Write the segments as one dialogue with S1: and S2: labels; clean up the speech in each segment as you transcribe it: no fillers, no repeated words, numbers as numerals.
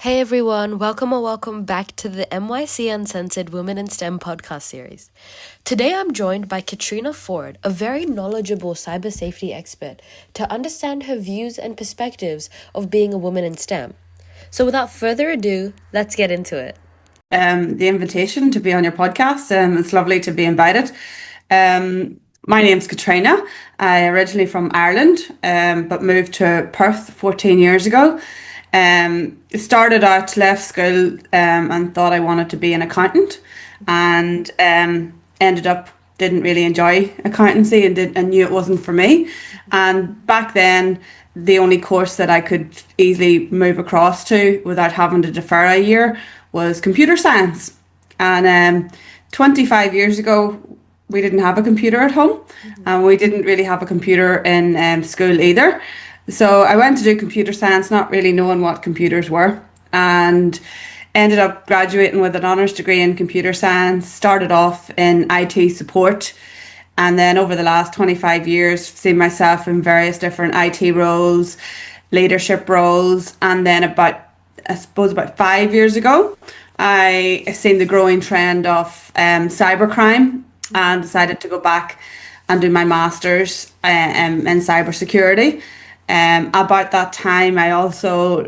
S1: Hey everyone, welcome or welcome back to the MYC Uncensored Women in STEM podcast series. Today I'm joined by Caitriona Forde, a very knowledgeable cyber safety expert, to understand her views and perspectives of being a woman in STEM. So without further ado, let's get into it.
S2: The invitation to be on your podcast. It's lovely to be invited. My name's Caitriona. I originally from Ireland, but moved to Perth 14 years ago. Started out, left school, and thought I wanted to be an accountant, and ended up didn't really enjoy accountancy and knew it wasn't for me. And back then, the only course that I could easily move across to without having to defer a year was computer science. And 25 years ago, we didn't have a computer at home, and we didn't really have a computer in school either. So I went to do computer science, not really knowing what computers were, and ended up graduating with an honours degree in computer science. Started off in IT support, and then over the last 25 years, seen myself in various different IT roles, leadership roles, and then I suppose about 5 years ago, I seen the growing trend of cybercrime and decided to go back and do my master's in cybersecurity. About that time, I also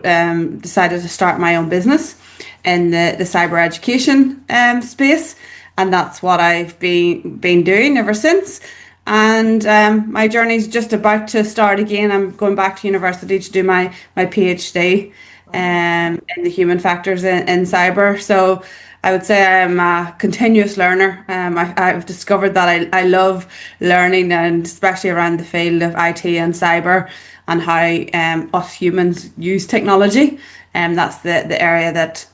S2: decided to start my own business in the cyber education space, and that's what I've been doing ever since. And my journey's just about to start again. I'm going back to university to do my PhD in the human factors in cyber. So I would say I'm a continuous learner. I've discovered that I love learning, and especially around the field of IT and cyber and how us humans use technology. And that's the area that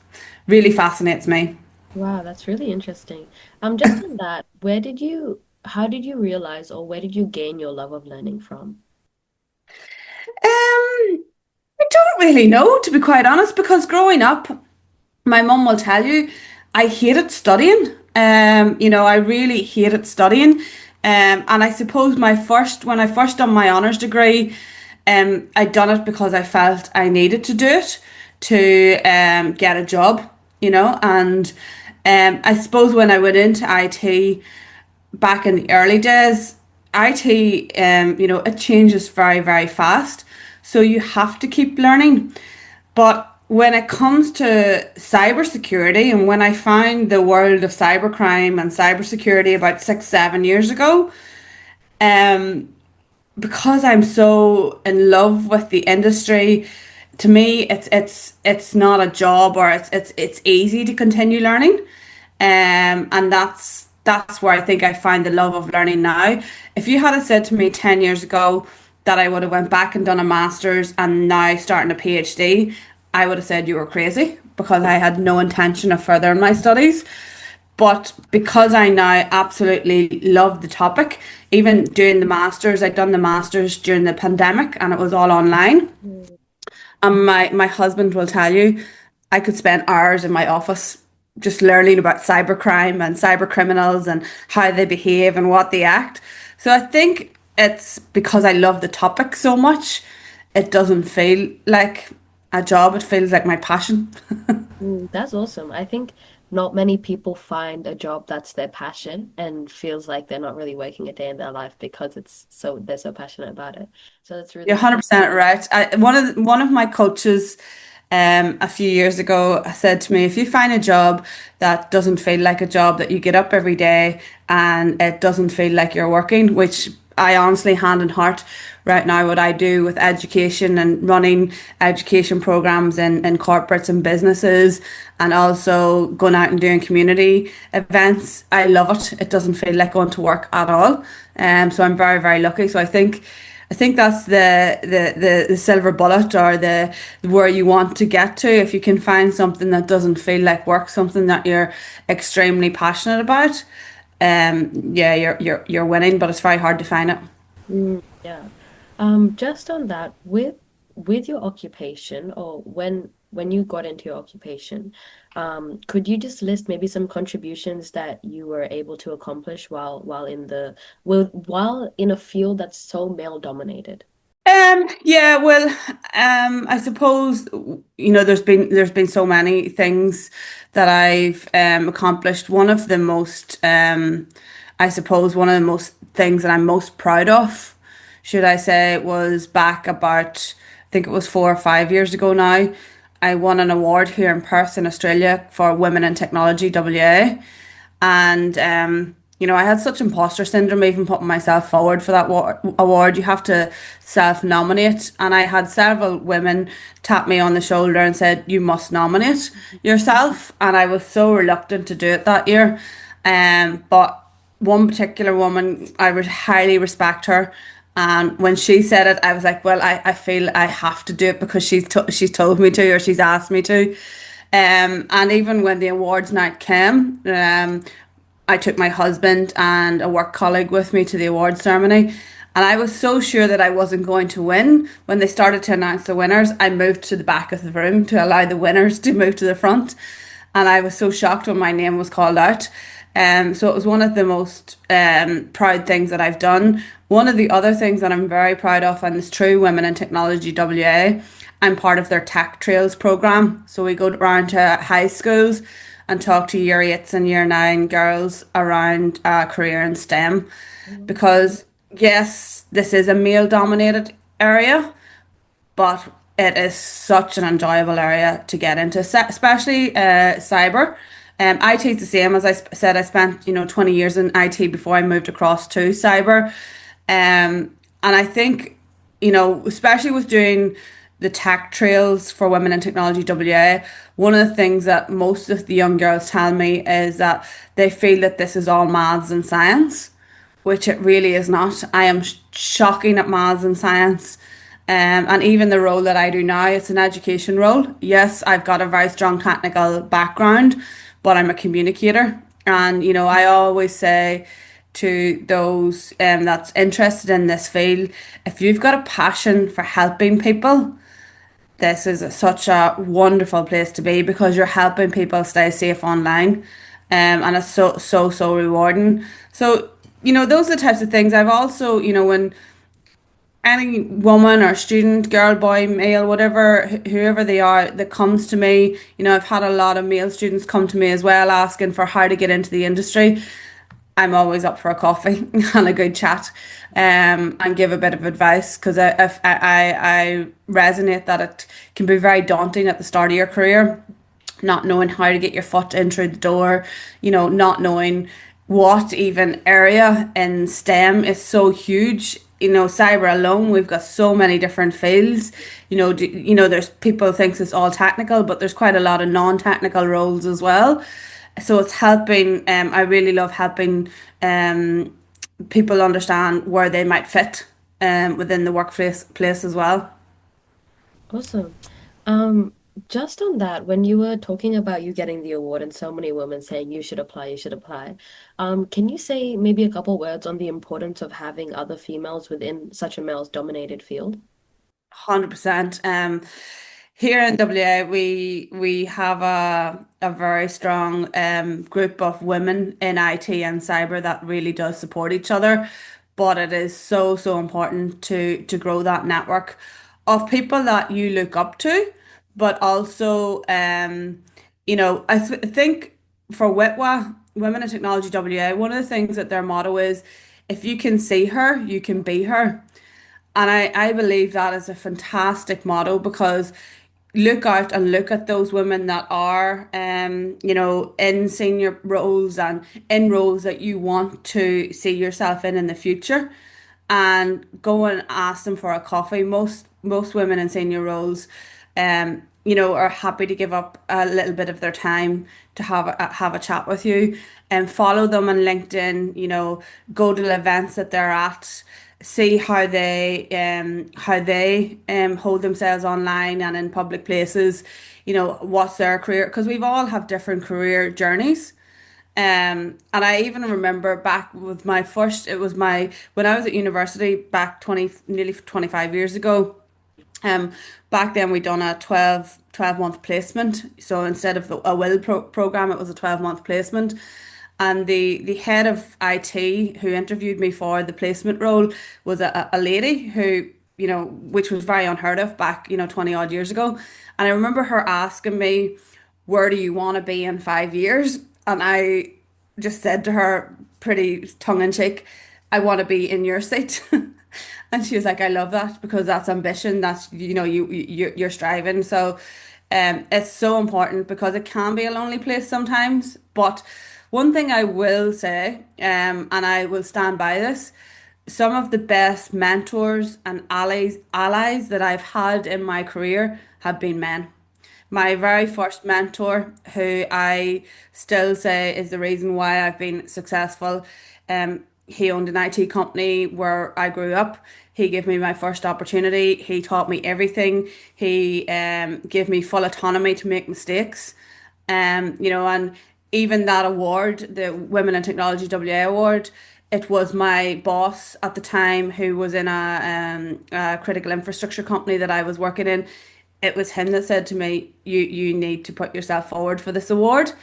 S2: really fascinates me.
S1: Wow, that's really interesting. Just on that, how did you realize or where did you gain your love of learning from?
S2: I don't really know, to be quite honest, because growing up, my mum will tell you, I hated studying. I really hated studying. And I suppose when I first done my honours degree, I'd done it because I felt I needed to do it to get a job, and I suppose when I went into IT back in the early days, IT, it changes very, very fast. So you have to keep learning. But when it comes to cybersecurity, and when I found the world of cybercrime and cybersecurity about 6, 7 years ago, um, because I'm so in love with the industry, to me it's not a job, or it's easy to continue learning. And that's where I think I find the love of learning now. If you had said to me 10 years ago that I would have went back and done a master's and now starting a PhD, I would have said you were crazy, because I had no intention of furthering my studies. But because I now absolutely love the topic, even doing the masters, I'd done the masters during the pandemic and it was all online.
S1: Mm.
S2: And my husband will tell you, I could spend hours in my office just learning about cybercrime and cyber criminals and how they behave and what they act. So I think it's because I love the topic so much, it doesn't feel like a job, it feels like my passion.
S1: That's awesome. I think not many people find a job that's their passion and feels like they're not really working a day in their life because they're so passionate about it. So that's
S2: You're
S1: really
S2: 100% right. One of my coaches a few years ago said to me, if you find a job that doesn't feel like a job, that you get up every day and it doesn't feel like you're working, which I honestly, hand in heart, right now, what I do with education and running education programs in corporates and businesses, and also going out and doing community events, I love it. It doesn't feel like going to work at all. So I'm very, very lucky. So I think that's the silver bullet, or the where you want to get to. If you can find something that doesn't feel like work, something that you're extremely passionate about, yeah, you're winning. But it's very hard to find it.
S1: yeah. Just on that, with your occupation or when you got into your occupation, could you just list maybe some contributions that you were able to accomplish while in a field that's so male dominated?
S2: Yeah, well, I suppose there's been so many things that I've accomplished. I suppose one of the most things that I'm most proud of, should I say, was back about, I think it was 4 or 5 years ago now. I won an award here in Perth in Australia for Women in Technology WA. And I had such imposter syndrome even putting myself forward for that award. You have to self-nominate, and I had several women tap me on the shoulder and said, "You must nominate yourself." And I was so reluctant to do it that year. But one particular woman, I would highly respect her. And when she said it, I was like, well, I feel I have to do it because she's told me to, or she's asked me to. And even when the awards night came, I took my husband and a work colleague with me to the awards ceremony. And I was so sure that I wasn't going to win. When they started to announce the winners, I moved to the back of the room to allow the winners to move to the front. And I was so shocked when my name was called out. So it was one of the most proud things that I've done. One of the other things that I'm very proud of, and it's true, Women in Technology WA, I'm part of their Tech Trails program. So we go around to high schools and talk to year eights and year nine girls around career in STEM. Because, yes, this is a male dominated area, but it is such an enjoyable area to get into, especially cyber. IT is the same as said. I spent 20 years in IT before I moved across to cyber, and I think especially with doing the tech trails for Women in Technology WA, one of the things that most of the young girls tell me is that they feel that this is all maths and science, which it really is not. I am shocking at maths and science. And even the role that I do now, it's an education role. Yes, I've got a very strong technical background, but I'm a communicator. And, I always say to those that's interested in this field, if you've got a passion for helping people, this is such a wonderful place to be because you're helping people stay safe online. And it's so, so, so rewarding. So, those are the types of things. I've also, when any woman or student, girl, boy, male, whatever, whoever they are, that comes to me, I've had a lot of male students come to me as well asking for how to get into the industry. I'm always up for a coffee and a good chat, and give a bit of advice because I resonate that it can be very daunting at the start of your career, not knowing how to get your foot in through the door, not knowing what even area in STEM is so huge. Cyber alone, we've got so many different fields. There's people thinks it's all technical, but there's quite a lot of non-technical roles as well. So it's helping. I really love helping people understand where they might fit within the workplace place as well.
S1: Awesome. Um, just on that, when you were talking about you getting the award and so many women saying you should apply, can you say maybe a couple words on the importance of having other females within such a male dominated field?
S2: 100%. Here in WA, we have a very strong group of women in IT and cyber that really does support each other. But it is so, so important to grow that network of people that you look up to, but also think for WITWA, Women in Technology WA, one of the things that their motto is, if you can see her, you can be her. And I believe that is a fantastic motto because look out and look at those women that are in senior roles and in roles that you want to see yourself in the future, and go and ask them for a coffee. Most women in senior roles are happy to give up a little bit of their time to have a chat with you, and follow them on LinkedIn, go to the events that they're at, see how they hold themselves online and in public places, what's their career, because we've all have different career journeys. And I even remember back with my first, it was when I was at university back nearly 25 years ago. Um, Back then we done a twelve month placement. So instead of a program, it was a 12-month placement. And the head of IT who interviewed me for the placement role was a lady who, which was very unheard of back, 20 odd years ago. And I remember her asking me, where do you want to be in 5 years? And I just said to her, pretty tongue in cheek, I want to be in your seat. And she was like, I love that because that's ambition. That's, you're striving. So, it's so important because it can be a lonely place sometimes. But one thing I will say, and I will stand by this, some of the best mentors and allies that I've had in my career have been men. My very first mentor, who I still say is the reason why I've been successful, he owned an IT company where I grew up. He gave me my first opportunity. He taught me everything. He gave me full autonomy to make mistakes. And even that award, the Women in Technology WA award, it was my boss at the time who was in a critical infrastructure company that I was working in. It was him that said to me, "You need to put yourself forward for this award."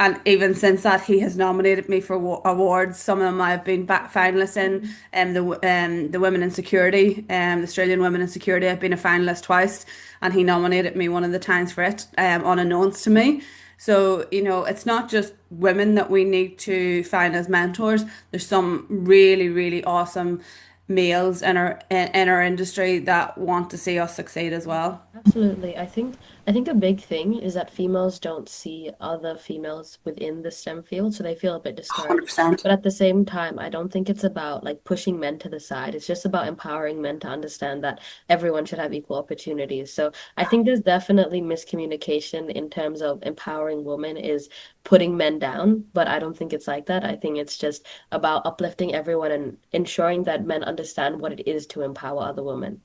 S2: And even since that, he has nominated me for awards. Some of them I've been back finalists in. The Women in Security, the Australian Women in Security. I've been a finalist twice, and he nominated me one of the times for it, unannounced to me. So, it's not just women that we need to find as mentors. There's some really, really awesome males in our industry that want to see us succeed as well.
S1: Absolutely. I think a big thing is that females don't see other females within the STEM field, so they feel a bit discouraged.
S2: 100%.
S1: But at the same time, I don't think it's about like pushing men to the side. It's just about empowering men to understand that everyone should have equal opportunities. So I think there's definitely miscommunication in terms of empowering women is putting men down, but I don't think it's like that. I think it's just about uplifting everyone and ensuring that men understand what it is to empower other women.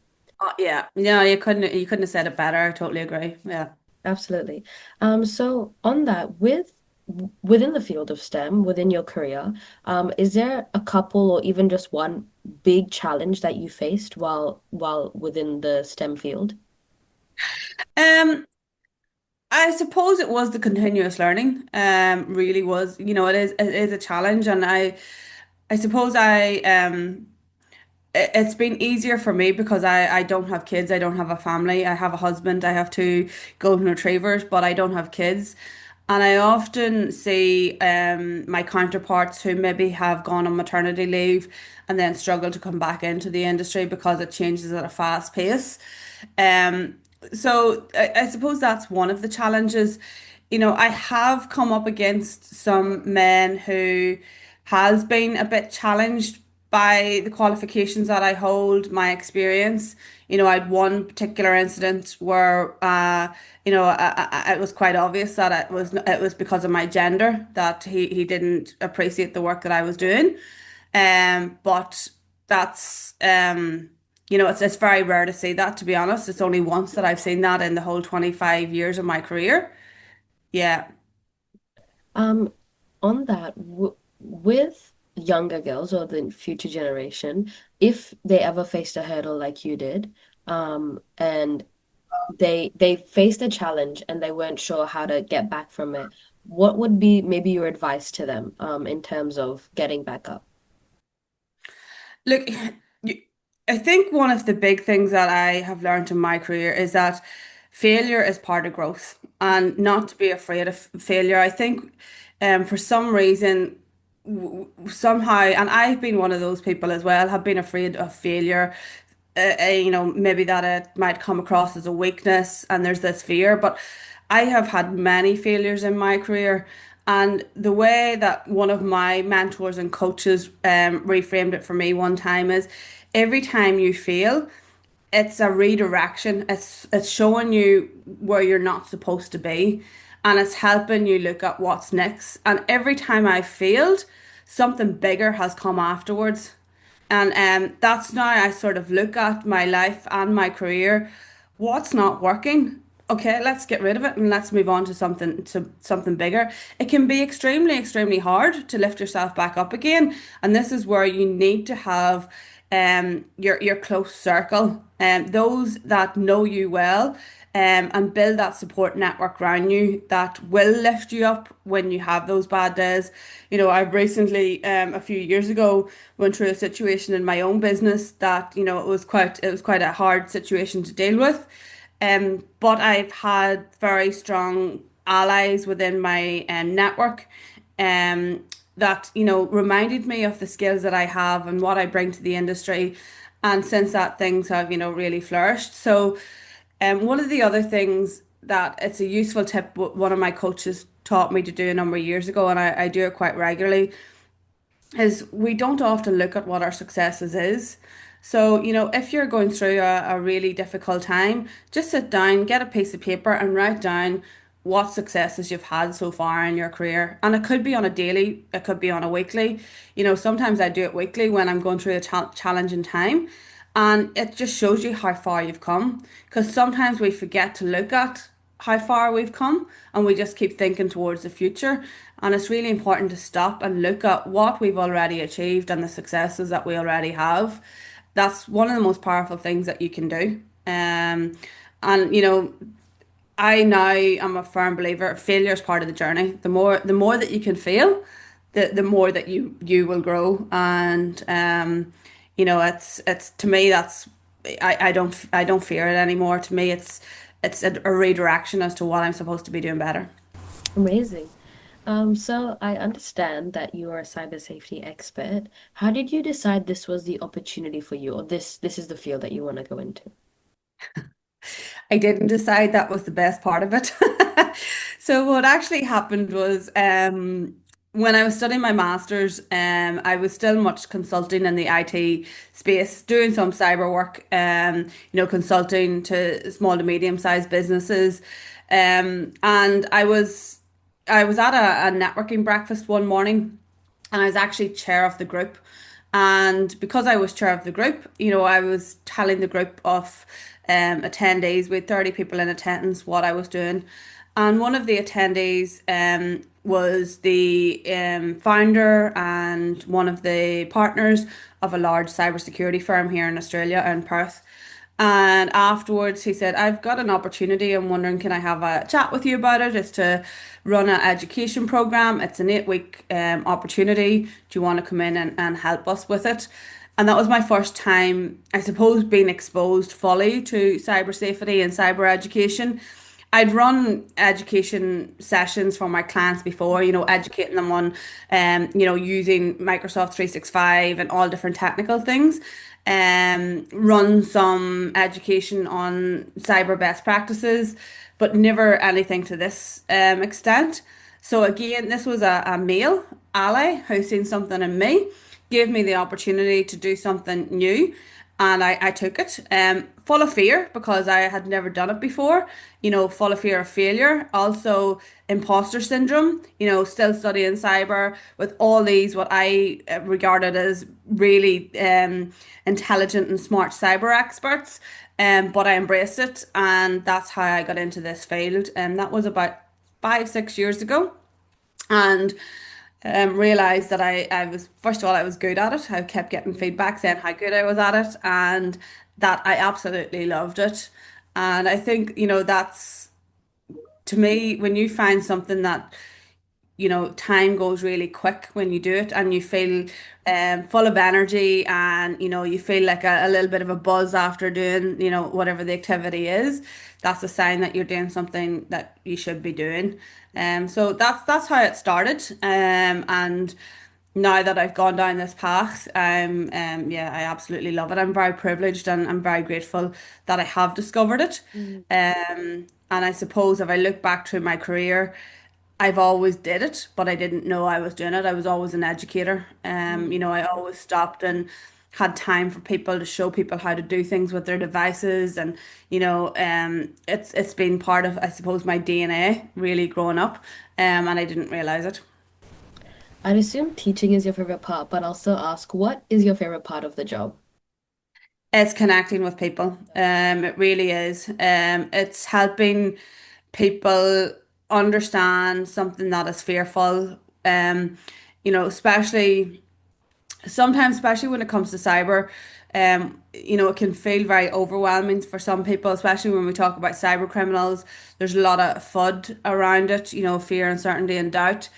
S2: Yeah, no, you couldn't have said it better. I totally agree. Yeah.
S1: Absolutely. So on that, within the field of STEM, within your career, is there a couple or even just one big challenge that you faced while within the STEM field?
S2: Um, I suppose it was the continuous learning. Really was. It is a challenge, and I suppose it's been easier for me because I don't have kids, I don't have a family, I have a husband, I have two golden retrievers, but I don't have kids. And I often see my counterparts who maybe have gone on maternity leave and then struggle to come back into the industry because it changes at a fast pace. Um, so I suppose that's one of the challenges. I have come up against some men who has been a bit challenged by the qualifications that I hold, my experience. I had one particular incident where, it was quite obvious that it was because of my gender that he didn't appreciate the work that I was doing. But that's it's very rare to see that, to be honest. It's only once that I've seen that in the whole 25 years of my career. Yeah.
S1: Um, on that, w with younger girls or the future generation, if they ever faced a hurdle like you did, and they faced a challenge and they weren't sure how to get back from it, what would be maybe your advice to them, in terms of getting back up?
S2: Look, you, I think one of the big things that I have learned in my career is that failure is part of growth and not to be afraid of failure. I think for some reason, somehow, and I've been one of those people as well, have been afraid of failure. Maybe that it might come across as a weakness and there's this fear, but I have had many failures in my career. And the way that one of my mentors and coaches reframed it for me one time is every time you fail, it's a redirection. It's showing you where you're not supposed to be, and it's helping you look at what's next. And every time I failed, something bigger has come afterwards. And that's now I sort of look at my life and my career. What's not working? Okay, let's get rid of it and let's move on to something bigger. It can be extremely, extremely hard to lift yourself back up again. And this is where you need to have your close circle and those that know you well. and build that support network around you that will lift you up when you have those bad days. I've recently, a few years ago, went through a situation in my own business that, it was quite a hard situation to deal with. But I've had very strong allies within my network that, reminded me of the skills that I have and what I bring to the industry. And since that, things have, really flourished. So, one of the other things that it's a useful tip one of my coaches taught me to do a number of years ago, and I do it quite regularly, is we don't often look at what our successes is. So, if you're going through a really difficult time, just sit down, get a piece of paper and write down what successes you've had so far in your career. And it could be on a daily, it could be on a weekly. Sometimes I do it weekly when I'm going through a challenging time. And it just shows you how far you've come. Because sometimes we forget to look at how far we've come and we just keep thinking towards the future. And it's really important to stop and look at what we've already achieved and the successes that we already have. That's one of the most powerful things that you can do. And I now am a firm believer failure is part of the journey. The more that you can fail, the more that you will grow. And it's to me that's I don't fear it anymore. To me, it's a redirection as to what I'm supposed to be doing better.
S1: Amazing. So I understand that you are a cyber safety expert. How did you decide this was the opportunity for you, or this is the field that you want to go into?
S2: I didn't decide that was the best part of it. So what actually happened was when I was studying my master's, I was still much consulting in the IT space, doing some cyber work, consulting to small to medium sized businesses. And I was at a networking breakfast one morning and I was actually chair of the group. And because I was chair of the group, I was telling the group of attendees, we had 30 people in attendance, what I was doing. And one of the attendees was the founder and one of the partners of a large cybersecurity firm here in Australia, in Perth. And afterwards, he said, I've got an opportunity. I'm wondering, can I have a chat with you about it? It's to run an education program. It's an 8 week opportunity. Do you want to come in and help us with it? And that was my first time, I suppose, being exposed fully to cyber safety and cyber education. I'd run education sessions for my clients before, educating them on, using Microsoft 365 and all different technical things. Run some education on cyber best practices, but never anything to this extent. So again, this was a male ally who seen something in me, gave me the opportunity to do something new, and I took it. Full of fear because I had never done it before, full of fear of failure, also imposter syndrome, still studying cyber with all these what I regarded as really intelligent and smart cyber experts. But I embraced it, and that's how I got into this field. And that was about 5, 6 years ago. And realized that I was, first of all, I was good at it. I kept getting feedback saying how good I was at it and that I absolutely loved it. And I think, that's to me, when you find something that, time goes really quick when you do it and you feel full of energy and, you feel like a little bit of a buzz after doing, whatever the activity is, that's a sign that you're doing something that you should be doing. So that's how it started. And now that I've gone down this path, yeah, I absolutely love it. I'm very privileged and I'm very grateful that I have discovered it.
S1: Mm.
S2: And I suppose if I look back through my career, I've always did it, but I didn't know I was doing it. I was always an educator. I always stopped and had time for people to show people how to do things with their devices, and it's been part of, I suppose, my DNA really growing up, and I didn't realize it.
S1: I'd assume teaching is your favorite part, but also ask what is your favorite part of the job?
S2: It's connecting with people. It really is. It's helping people understand something that is fearful. Especially sometimes, especially when it comes to cyber. It can feel very overwhelming for some people, especially when we talk about cyber criminals. There's a lot of FUD around it, fear, uncertainty, and doubt.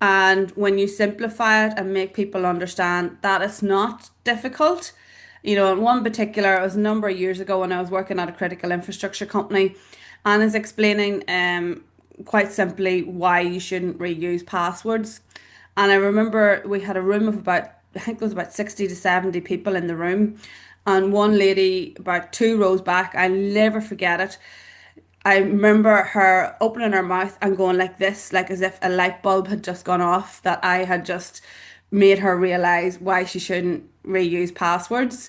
S2: And when you simplify it and make people understand that it's not difficult, in one particular, it was a number of years ago when I was working at a critical infrastructure company, and is explaining quite simply why you shouldn't reuse passwords. And I remember we had a room of about, I think there was about 60 to 70 people in the room. And one lady, about two rows back, I'll never forget it. I remember her opening her mouth and going like this, like as if a light bulb had just gone off, that I had just made her realize why she shouldn't reuse passwords.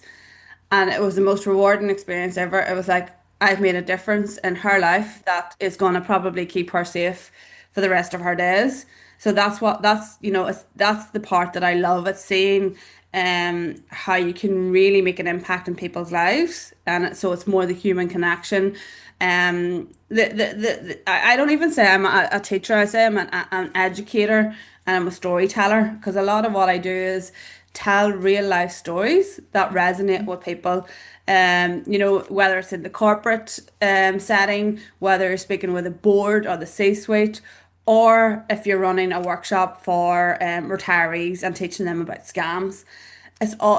S2: And it was the most rewarding experience ever. It was like I've made a difference in her life that is going to probably keep her safe for the rest of her days. So that's the part that I love. It's seeing how you can really make an impact in people's lives, and so it's more the human connection. I don't even say I'm a teacher. I say I'm an educator and I'm a storyteller, because a lot of what I do is tell real life stories that resonate with people. Whether it's in the corporate setting, whether you're speaking with a board or the C-suite, or if you're running a workshop for retirees and teaching them about scams.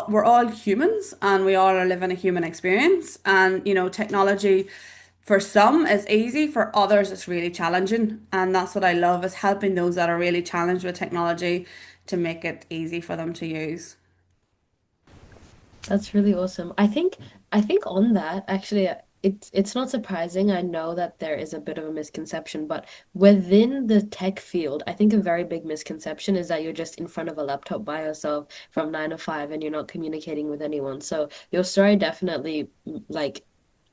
S2: We're all humans and we all are living a human experience. And technology for some is easy, for others it's really challenging. And that's what I love, is helping those that are really challenged with technology to make it easy for them to use.
S1: That's really awesome. I think on that, actually, it's not surprising. I know that there is a bit of a misconception, but within the tech field, I think a very big misconception is that you're just in front of a laptop by yourself from 9 to 5 and you're not communicating with anyone. So your story definitely, like,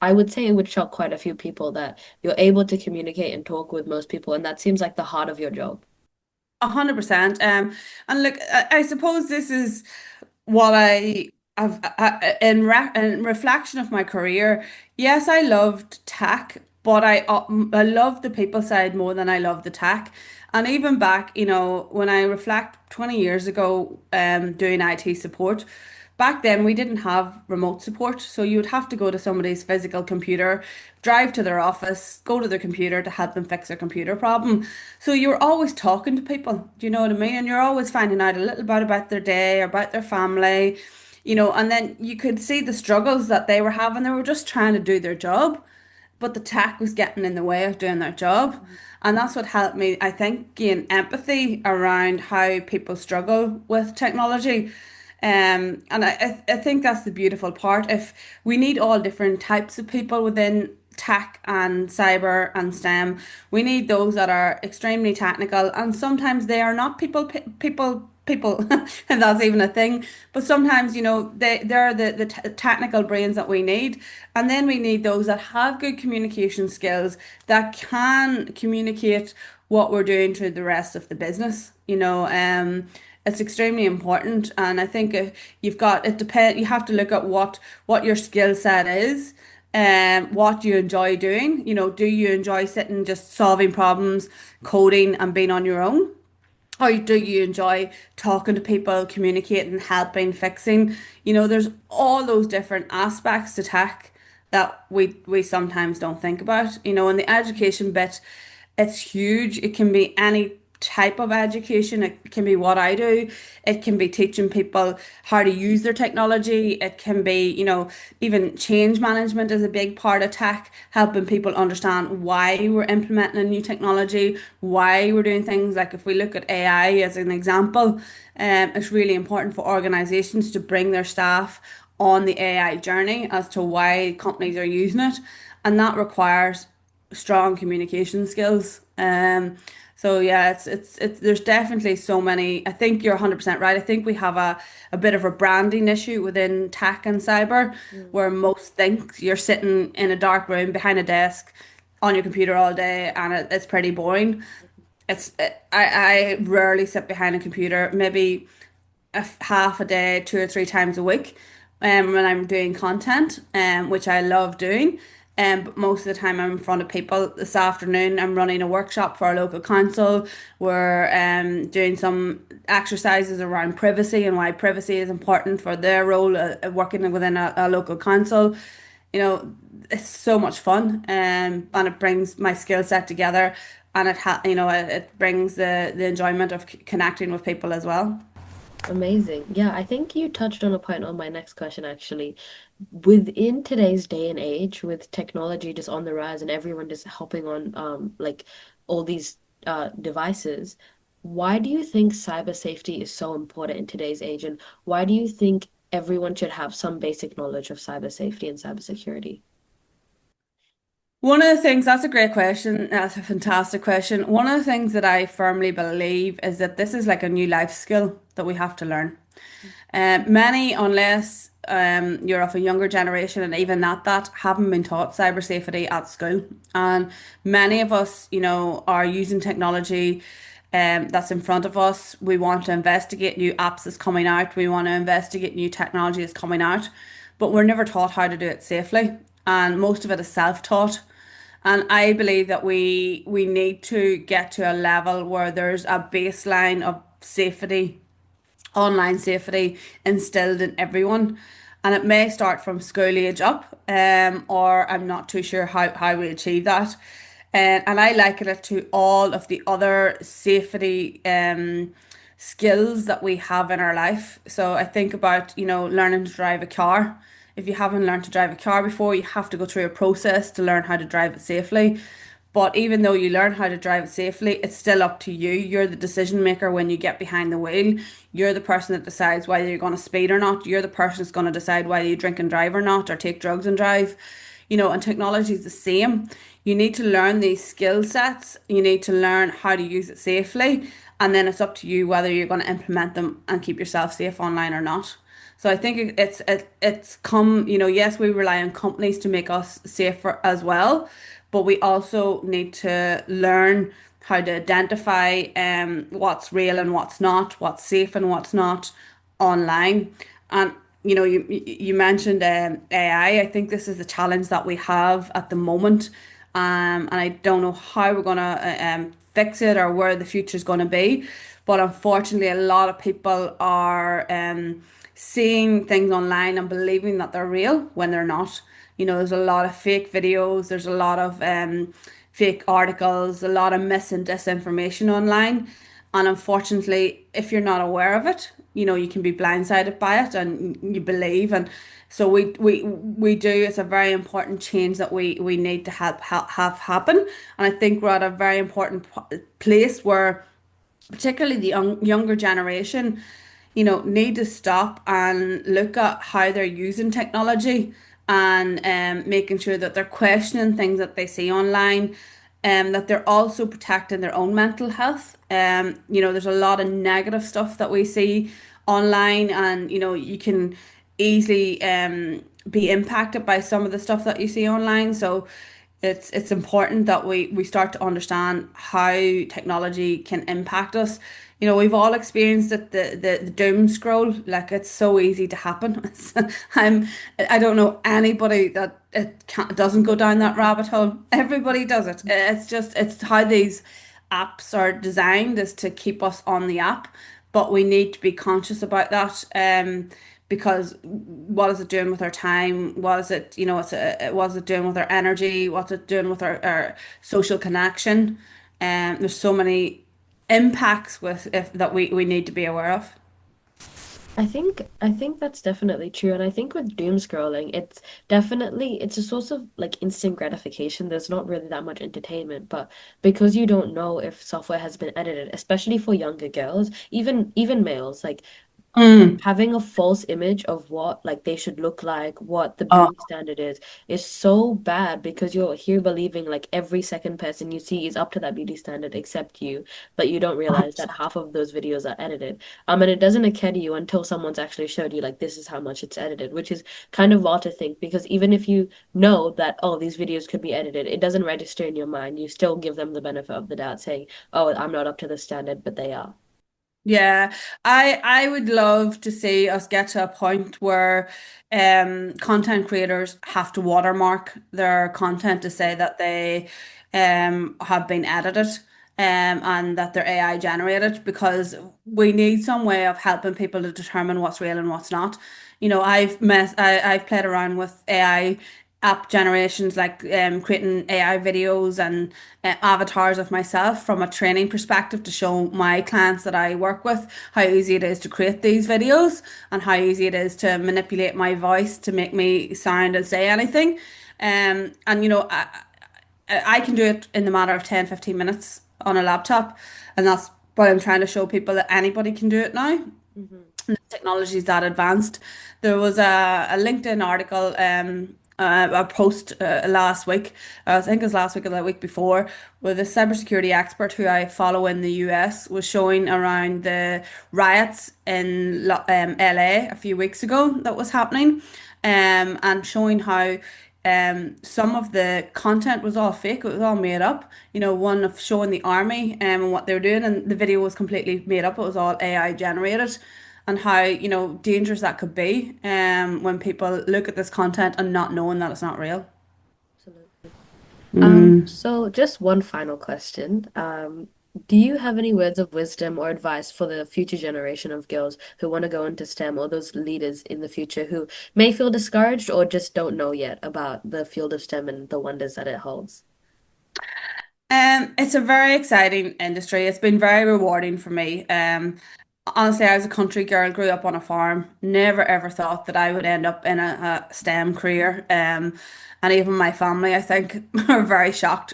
S1: I would say it would shock quite a few people that you're able to communicate and talk with most people, and that seems like the heart of your job.
S2: 100%. And look, I suppose this is what in reflection of my career. Yes, I loved tech, but I loved the people side more than I loved the tech. And even back, when I reflect 20 years ago, doing IT support. Back then, we didn't have remote support, so you would have to go to somebody's physical computer, drive to their office, go to their computer to help them fix their computer problem. So you were always talking to people, do you know what I mean? And you're always finding out a little bit about their day or about their family, and then you could see the struggles that they were having. They were just trying to do their job, but the tech was getting in the way of doing their job. And that's what helped me, I think, gain empathy around how people struggle with technology. And I think that's the beautiful part. If we need all different types of people within tech and cyber and STEM, we need those that are extremely technical, and sometimes they are not people, and that's even a thing. But sometimes, they're the technical brains that we need. And then we need those that have good communication skills, that can communicate what we're doing to the rest of the business. It's extremely important. And I think you have to look at what your skill set is and what you enjoy doing. Do you enjoy sitting just solving problems, coding and being on your own? Or do you enjoy talking to people, communicating, helping, fixing? There's all those different aspects to tech that we sometimes don't think about. In the education bit, it's huge. It can be any type of education. It can be what I do. It can be teaching people how to use their technology. It can be, even change management is a big part of tech, helping people understand why we're implementing a new technology, why we're doing things. Like if we look at AI as an example, it's really important for organizations to bring their staff on the AI journey as to why companies are using it. And that requires strong communication skills. So yeah, it's there's definitely so many. I think you're 100% right. I think we have a bit of a branding issue within tech and cyber,
S1: Mm.
S2: where most think you're sitting in a dark room behind a desk on your computer all day, and it's pretty boring. I rarely sit behind a computer, maybe half a day, 2 or 3 times a week, when I'm doing content, which I love doing. But most of the time I'm in front of people. This afternoon I'm running a workshop for our local council. We're doing some exercises around privacy and why privacy is important for their role working within a local council. You know, it's so much fun, and it brings my skill set together, and it brings the enjoyment of connecting with people as well.
S1: Amazing. Yeah, I think you touched on a point on my next question actually. Within today's day and age, with technology just on the rise and everyone just hopping on like all these devices, why do you think cyber safety is so important in today's age, and why do you think everyone should have some basic knowledge of cyber safety and cybersecurity?
S2: One of the things, that's a great question. That's a fantastic question. One of the things that I firmly believe is that this is like a new life skill that we have to learn. Many, unless you're of a younger generation, and even that haven't been taught cyber safety at school. And many of us, are using technology that's in front of us. We want to investigate new apps that's coming out. We want to investigate new technology that's coming out, but we're never taught how to do it safely. And most of it is self-taught. And I believe that we need to get to a level where there's a baseline of safety, online safety instilled in everyone. And it may start from school age up, or I'm not too sure how we achieve that. And I liken it to all of the other safety skills that we have in our life. So I think about, learning to drive a car. If you haven't learned to drive a car before, you have to go through a process to learn how to drive it safely. But even though you learn how to drive it safely, it's still up to you. You're the decision maker when you get behind the wheel. You're the person that decides whether you're going to speed or not. You're the person that's going to decide whether you drink and drive or not, or take drugs and drive. And technology is the same. You need to learn these skill sets. You need to learn how to use it safely. And then it's up to you whether you're going to implement them and keep yourself safe online or not. So I think it's come, yes, we rely on companies to make us safer as well, but we also need to learn how to identify what's real and what's not, what's safe and what's not online. And you mentioned AI. I think this is the challenge that we have at the moment, and I don't know how we're gonna fix it or where the future is gonna be. But unfortunately, a lot of people are seeing things online and believing that they're real when they're not. There's a lot of fake videos, there's a lot of fake articles, a lot of mis and disinformation online. And unfortunately, if you're not aware of it, you can be blindsided by it and you believe. And so we do, it's a very important change that we need to have happen. And I think we're at a very important place where particularly the younger generation, need to stop and look at how they're using technology and making sure that they're questioning things that they see online, that they're also protecting their own mental health. There's a lot of negative stuff that we see online, and you can easily be impacted by some of the stuff that you see online. So it's important that we start to understand how technology can impact us. We've all experienced it, the doom scroll, like it's so easy to happen. I don't know anybody that doesn't go down that rabbit hole. Everybody does it. It's how these apps are designed, is to keep us on the app, but we need to be conscious about that. Because what is it doing with our time? What is it, what is it doing with our energy? What's it doing with our social connection? There's so many impacts with if that we need to be aware of.
S1: I think that's definitely true. And I think with doom scrolling, it's a source of like instant gratification. There's not really that much entertainment, but because you don't know if software has been edited, especially for younger girls, even males, like
S2: Mm.
S1: having a false image of what like they should look like, what the
S2: Oh,
S1: beauty standard is so bad because you're here believing like every second person you see is up to that beauty standard except you, but you don't realize that half of those videos are edited. And it doesn't occur to you until someone's actually showed you like this is how much it's edited, which is kind of wild to think because even if you know that oh these videos could be edited, it doesn't register in your mind. You still give them the benefit of the doubt saying, "Oh, I'm not up to the standard," but they are.
S2: Yeah, I would love to see us get to a point where content creators have to watermark their content to say that they have been edited and that they're AI generated, because we need some way of helping people to determine what's real and what's not. I've played around with AI app generations, like creating AI videos and avatars of myself from a training perspective to show my clients that I work with how easy it is to create these videos and how easy it is to manipulate my voice to make me sound and say anything. And I can do it in the matter of 10, 15 minutes on a laptop, and that's what I'm trying to show people, that anybody can do it now.
S1: Hmm.
S2: Technology is that advanced. There was a LinkedIn article, a post last week, I think it was last week or the week before, where the cybersecurity expert who I follow in the US was showing around the riots in LA a few weeks ago that was happening, and showing how some of the content was all fake. It was all made up. One of showing the army and what they were doing, and the video was completely made up. It was all AI generated, and how, dangerous that could be when people look at this content and not knowing that it's not real.
S1: Absolutely.
S2: Mm.
S1: So just one final question. Do you have any words of wisdom or advice for the future generation of girls who want to go into STEM, or those leaders in the future who may feel discouraged or just don't know yet about the field of STEM and the wonders that it holds?
S2: It's a very exciting industry. It's been very rewarding for me. Honestly, I was a country girl, grew up on a farm, never ever thought that I would end up in a STEM career. And even my family, I think, were very shocked.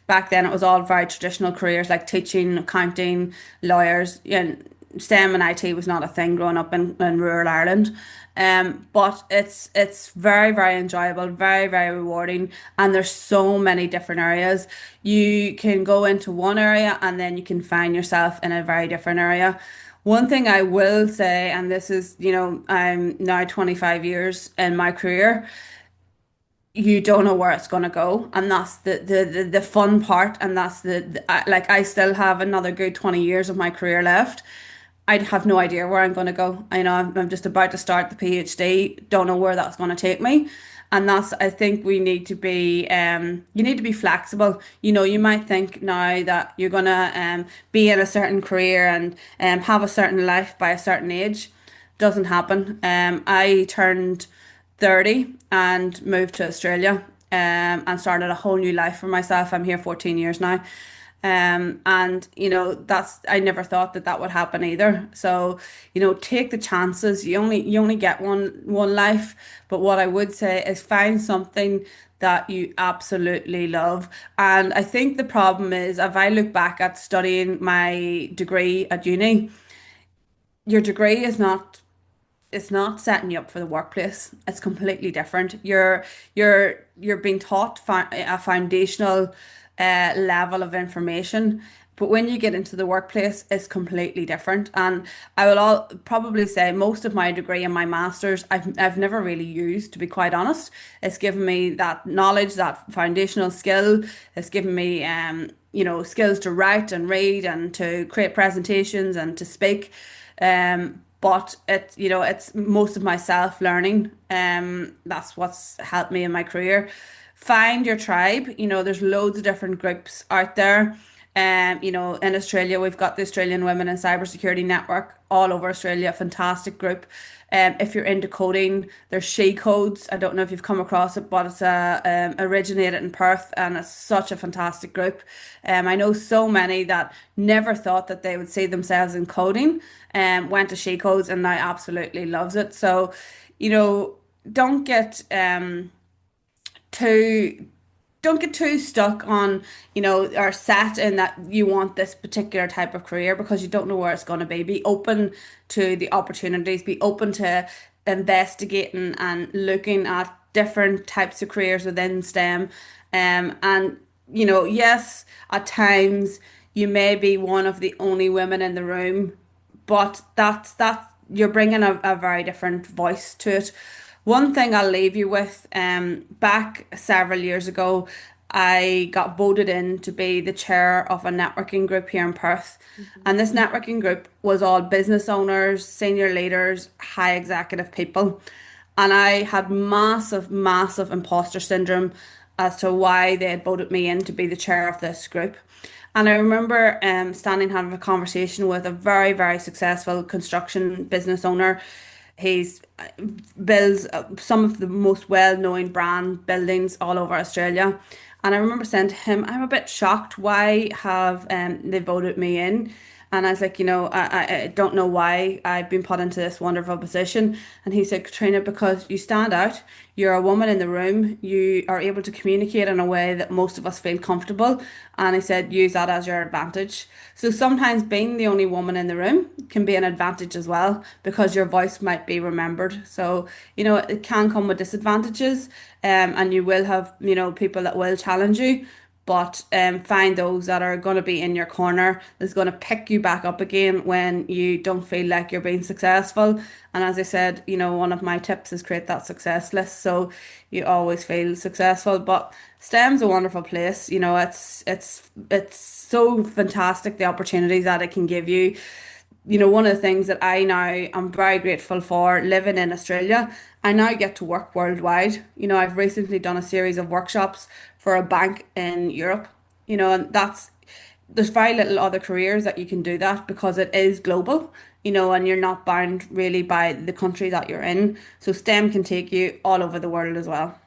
S2: Back then, it was all very traditional careers like teaching, accounting, lawyers. STEM and IT was not a thing growing up in rural Ireland. But it's very, very enjoyable, very, very rewarding, and there's so many different areas. You can go into one area and then you can find yourself in a very different area. One thing I will say, and this is, I'm now 25 years in my career, you don't know where it's going to go, and that's the fun part, and that's like, I still have another good 20 years of my career left. I have no idea where I'm going to go. I know I'm just about to start the PhD, don't know where that's going to take me. And that's, I think we need to be, you need to be flexible. You might think now that you're going to be in a certain career and have a certain life by a certain age. Doesn't happen. I turned 30 and moved to Australia, and started a whole new life for myself. I'm here 14 years now. And that's, I never thought that that would happen either. So, take the chances. You only get one life. But what I would say is find something that you absolutely love. And I think the problem is, if I look back at studying my degree at uni, your degree is not, it's not setting you up for the workplace. It's completely different. You're being taught a foundational level of information, but when you get into the workplace, it's completely different. And I will all probably say most of my degree and my master's, I've never really used, to be quite honest. It's given me that knowledge, that foundational skill. It's given me skills to write and read and to create presentations and to speak. But it's most of my self-learning. That's what's helped me in my career. Find your tribe. There's loads of different groups out there. In Australia, we've got the Australian Women in Cybersecurity Network all over Australia, a fantastic group. If you're into coding, there's She Codes. I don't know if you've come across it, but it's originated in Perth, and it's such a fantastic group. I know so many that never thought that they would see themselves in coding, went to She Codes and now absolutely loves it. So, you know, don't get too don't get too stuck on, or set in that you want this particular type of career, because you don't know where it's going to be. Be open to the opportunities, be open to investigating and looking at different types of careers within STEM. And, yes, at times you may be one of the only women in the room, but that's you're bringing a very different voice to it. One thing I'll leave you with, back several years ago, I got voted in to be the chair of a networking group here in Perth.
S1: Mhm.
S2: And this networking group was all business owners, senior leaders, high executive people. And I had massive, massive imposter syndrome as to why they had voted me in to be the chair of this group. And I remember standing having a conversation with a very, very successful construction business owner. He's builds some of the most well-known brand buildings all over Australia. And I remember saying to him, I'm a bit shocked. Why have they voted me in? And I was like, I don't know why I've been put into this wonderful position. And he said, Katrina, because you stand out, you're a woman in the room, you are able to communicate in a way that most of us feel comfortable. And he said, use that as your advantage. So sometimes being the only woman in the room can be an advantage as well because your voice might be remembered. So, it can come with disadvantages, and you will have, people that will challenge you. But find those that are going to be in your corner, that's going to pick you back up again when you don't feel like you're being successful. And as I said, one of my tips is create that success list so you always feel successful. But STEM's a wonderful place. It's so fantastic the opportunities that it can give you. One of the things that I now am very grateful for living in Australia, I now get to work worldwide. I've recently done a series of workshops for a bank in Europe, and there's very little other careers that you can do that because it is global, and you're not bound really by the country that you're in. So STEM can take you all over the world as well.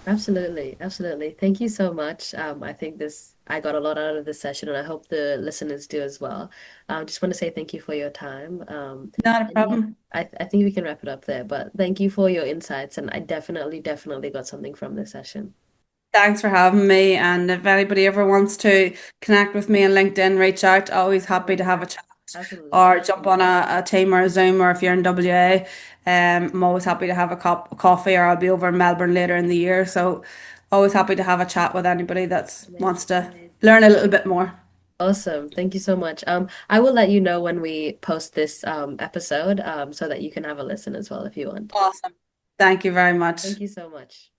S1: Absolutely, absolutely. Thank you so much. I think I got a lot out of this session, and I hope the listeners do as well. Just want to say thank you for your time.
S2: Not a
S1: And yeah,
S2: problem.
S1: I think we can wrap it up there. But thank you for your insights, and I definitely, definitely got something from this session.
S2: Thanks for having me. And if anybody ever wants to connect with me on LinkedIn, reach out. Always happy to have a chat
S1: Absolutely.
S2: or jump on a team or a Zoom, or if you're in WA, I'm always happy to have a cup of coffee, or I'll be over in Melbourne later in the year. So always happy to have a chat with anybody that wants
S1: Amazing,
S2: to
S1: amazing.
S2: learn a little bit more.
S1: Awesome. Thank you so much. I will let you know when we post this episode so that you can have a listen as well if you want.
S2: Awesome. Thank you very much.
S1: Thank you so much.